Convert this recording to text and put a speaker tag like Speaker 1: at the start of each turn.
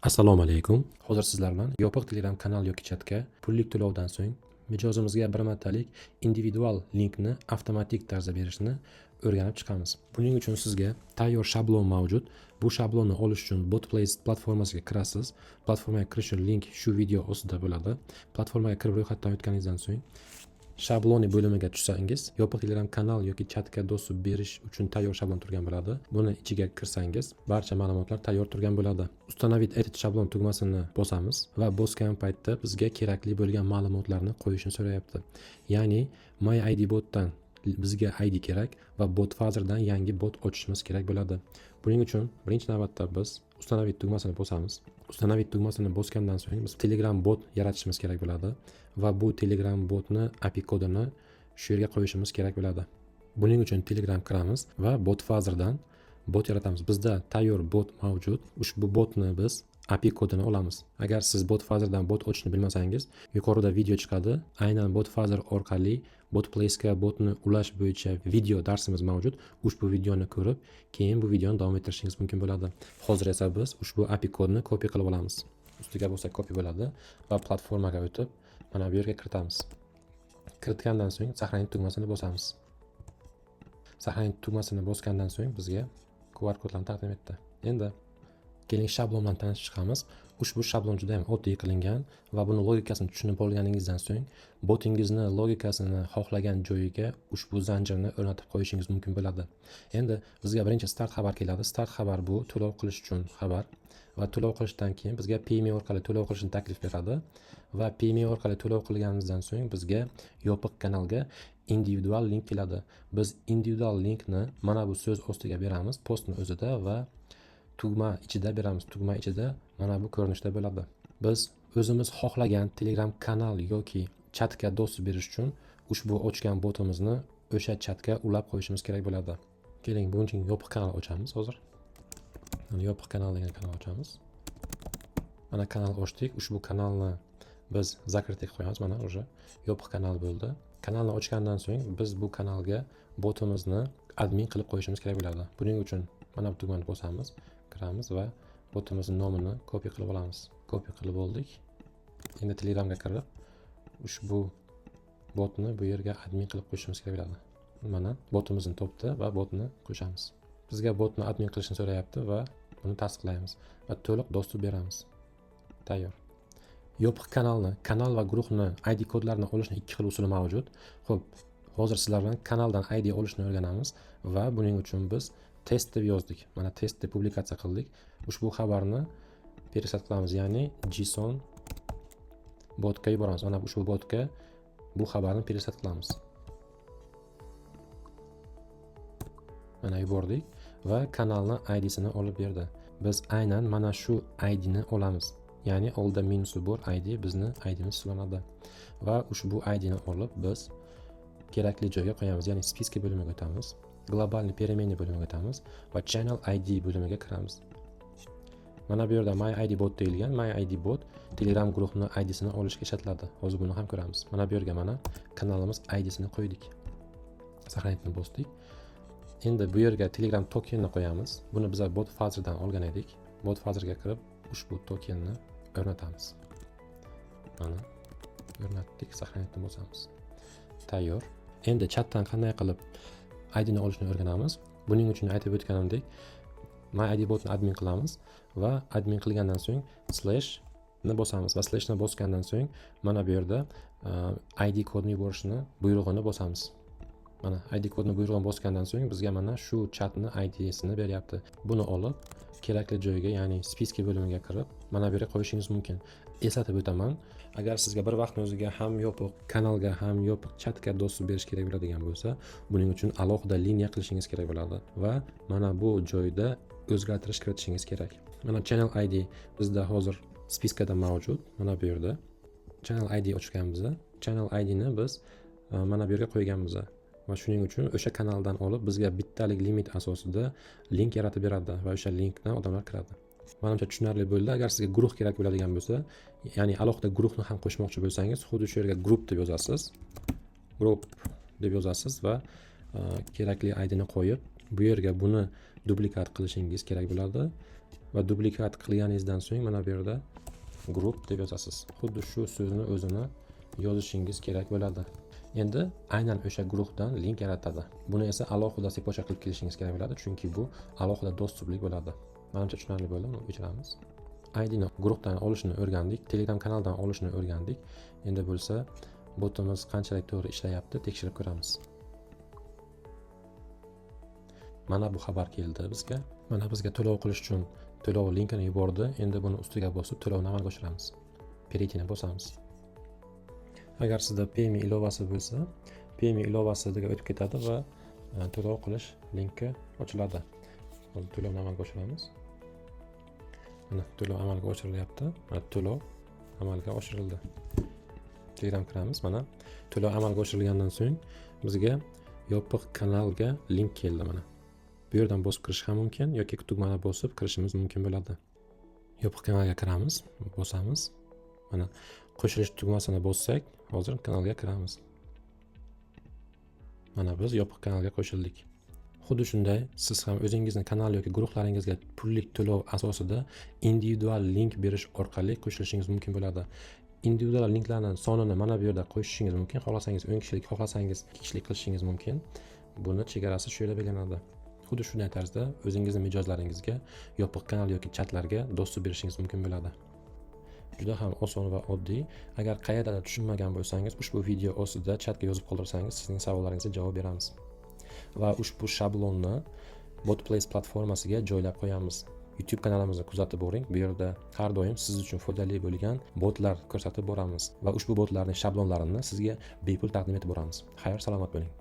Speaker 1: Assalomu alaykum. Hozir sizlar bilan yopiq Telegram kanal yoki chatga pullik to'lovdan so'ng mijozimizga bir martalik individual linkni avtomatik tarzda berishni o'rganib chiqamiz. Buning uchun sizga tayyor shablon mavjud. Bu shablonni olish uchun BotPlace platformasiga kirasiz. Platformaga kirish uchun link shu video ostida bo'ladi. Platformaga kirib ro'yxatdan o'tganingizdan so'ng shabloni bo'limiga tushsangiz, yopiq Telegram kanal yoki chatga dostуп berish uchun tayyor shablon turgan bo'ladi. Buni ichiga kirsangiz, barcha ma'lumotlar tayyor turgan bo'ladi. Установить edit shablon tugmasini bosamiz va bosgan paytda bizga kerakli bo'lgan ma'lumotlarni qo'yishni so'rayapti. Ya'ni MyIDBotdan bizga ID kerak va BotFazerdan yangi bot ochishimiz kerak bo'ladi. Buning uchun birinchi navbatda biz установить tugmasini bosamiz. Установить tugmasini bosgandan so'ng biz Telegram bot yaratishimiz kerak bo'ladi va bu Telegram botni API kodini shu yerga qo'yishimiz kerak bo'ladi. Buning uchun Telegram kiramiz va BotFazerdan bot yaratamiz. Bizda tayyor bot mavjud. Ushbu botni biz API kodini olamiz. Agar siz BotFazerdan bot ochishni bilmasangiz, yuqorida video chiqadi. Aynan BotFazer orqali BotPlace'ga botni ulash bo'yicha video darsimiz mavjud. Ushbu videoni ko'rib, keyin bu videoni davom ettirishingiz mumkin bo'ladi. Hozir esa biz ushbu API kodni copy qilib olamiz. Ustiga bo'lsa copy bo'ladi va platformaga o'tib, mana bu yerga kiritamiz. Kiritgandan so'ng saqlanib tugmasini bosamiz. Saqlanib tugmasini bosgandan so'ng bizga QR kodlarni taqdim etdi. Endi keling shablon bilan tanishib chiqamiz. Ushbu shablon juda ham oddiy qilingan va buni logikasini tushunib olganingizdan so'ng botingizni logikasini xohlagan joyiga ushbu zanjirni o'rnatib qo'yishingiz mumkin bo'ladi. Endi bizga birinchi start xabar keladi. Start xabar bu to'lov qilish uchun xabar va to'lov qilishdan keyin bizga Payme orqali to'lov qilishni taklif beradi va Payme orqali to'lov qilganimizdan so'ng bizga yopiq kanalga individual link keladi. Biz individual linkni mana bu so'z ostiga beramiz, postning o'zida va tugma ichida beramiz. Tugma ichida mana bu ko'rinishda bo'ladi. Biz o'zimiz xohlagan Telegram kanal yoki chatga dostуп berish uchun ushbu ochgan botimizni o'sha chatga ulab qo'yishimiz kerak bo'ladi. Keling, buning uchun yopiq kanal ochamiz hozir. Mana yopiq kanal degan kanal ochamiz. Mana kanal ochdik. Ushbu kanalni biz zakrit qilib qo'yamiz. Mana уже yopiq kanal bo'ldi. Kanalni ochgandan so'ng biz bu kanalga botimizni admin qilib qo'yishimiz kerak bo'ladi. Buning uchun mana bu tugmani bosamiz, kiramiz va botimizning nomini copy qilib olamiz. Copy qilib oldik. Endi Telegramga kirib, ushbu botni bu yerga admin qilib qo'yishimiz kerak bo'ladi. Mana botimizni topdi va botni qo'shamiz. Bizga botni admin qilishni so'rayapti va buni tasdiqlaymiz va to'liq dostуп beramiz. Tayyor. Yopiq kanal va guruhni ID kodlarini olishning ikki xil usuli mavjud. Xo'p, hozir sizlar bilan kanaldan ID olishni o'rganamiz va buning uchun biz test deb yozdik. Mana test deb publikatsiya qildik. Ushbu xabarni perisat qilamiz, ya'ni JSON botga yuboramiz. Mana ushbu botga bu xabarni perisat qilamiz. Mana yubordik va kanalni ID'sini olib berdi. Biz aynan mana shu ID'ni olamiz. Ya'ni oldida minusi bor ID bizni ID'miz hisoblanadi. Va ushbu ID'ni olib biz kerakli joyga qo'yamiz. Ya'ni spiska bo'limiga o'tamiz. Globalniy переменный bo'limiga o'tamiz va channel ID bo'limiga kiramiz. Mana bu yerda MyIDBot deyilgan. MyIDBot Telegram guruhini ID'sini olishga ishlatiladi. Hozir buni ham ko'ramiz. Mana bu yerga mana kanalimiz ID'sini qo'ydik. Saqlanishni bosdik. Endi bu yerga Telegram tokenni qo'yamiz. Buni biz BotFazerdan olgan edik. BotFazerga kirib ushbu tokenni o'rnatamiz. Mana o'rnatdik, saqlanishni bosamiz. Tayyor. Endi chatdan qanday qilib ID'ni olishni o'rganamiz. Buning uchun aytib o'tganimdek, MyIDBotni admin qilamiz va admin qilgandan so'ng slash ni bosamiz va slashni bosgandan so'ng mana bu yerda ID kodni yuborishni buyrug'ini bosamiz. Mana ID kodni buyrug'ini bosgandan so'ng bizga mana shu chatni ID'sini beryapti. Buni olib kerakli joyga, ya'ni spiska bo'limiga kirib, mana bu yerga qo'yishingiz mumkin. Eslatib o'taman, agar sizga bir vaqtning o'ziga ham yopiq kanalga ham yopiq chatga dostуп berish kerak bo'ladigan bo'lsa, buning uchun alohida liniya qilishingiz kerak bo'ladi va mana bu joyda o'zgartirish kiritishingiz kerak. Mana channel ID bizda hozir spiskada mavjud. Mana bu yerda channel ID ochganmiz. Channel ID'ni biz mana bu yerga qo'yganmiz. Va shuning uchun o'sha kanaldan olib bizga bittalik limit asosida link yaratib beradi va o'sha linkdan odamlar kiradi. Menimcha tushunarli bo'ldi. Agar sizga guruh kerak bo'ladigan bo'lsa, ya'ni alohida guruhni ham qo'shmoqchi bo'lsangiz, xuddi shu yerga group deb yozasiz. Group deb yozasiz va kerakli ID'ni qo'yib, bu yerga buni duplikat qilishingiz kerak bo'ladi va duplikat qilganingizdan so'ng mana bu yerda grup deb yozasiz. Xuddi shu so'zni o'zini yozishingiz kerak bo'ladi. Endi aynan o'sha guruhdan link yaratadi. Buni esa alohida sepocha qilib kelishingiz kerak bo'ladi, chunki bu alohida dostuplik bo'ladi. Menimcha tushunarli bo'ldi, uni o'chiramiz. IDni guruhdan olishni o'rgandik, Telegram kanaldan olishni o'rgandik. Endi bo'lsa botimiz qanchalik to'g'ri ishlayapti tekshirib ko'ramiz. Mana bu xabar keldi bizga. Mana bizga to'lov qilish uchun to'lov linkini yubordi. Endi buni ustiga bosib to'lovni amalga oshiramiz. Перейти bosamiz. Agar sizda PayMe ilovasi bo'lsa, PayMe ilovasiga o'tib ketadi va to'lov qilish linki ochiladi. Hozir to'lovni amalga oshiramiz. Mana to'lov amalga oshirilyapti. Mana to'lov amalga oshirildi. Telegram kiramiz. Mana to'lov amalga oshirilgandan so'ng bizga yopiq kanalga link keldi mana. Bu yerdan bosib kirish ham mumkin yoki tugmani bosib kirishimiz mumkin bo'ladi. Yopiq kanalga kiramiz, bosamiz. Mana qo'shilish tugmasini bossak, hozir kanalga kiramiz. Mana biz yopiq kanalga qo'shildik. Xuddi shunday siz ham o'zingizning kanal yoki guruhlaringizga pullik to'lov asosida individual link berish orqali qo'shilishingiz mumkin bo'ladi. Individual linklarning sonini mana bu yerda qo'shishingiz mumkin. Xohlasangiz 10 kishilik, xohlasangiz 2 kishilik qilishingiz mumkin. Buni chegarasi shu yerda belgilanadi. Xuddi shunday tarzda o'zingizning mijozlaringizga yopiq kanal yoki chatlarga dostуп berishingiz mumkin bo'ladi. Juda ham oson va oddiy. Agar qayerdadir tushunmagan bo'lsangiz, ushbu video ostida chatga yozib qoldirsangiz, sizning savollaringizga javob beramiz. Va ushbu shablonni BotPlace platformasiga joylab qo'yamiz. YouTube kanalimizni kuzatib boring. Bu yerda har doim siz uchun foydali bo'lgan botlar ko'rsatib boramiz va ushbu botlarning shablonlarini sizga bepul taqdim etib boramiz. Xayr, salomat bo'ling.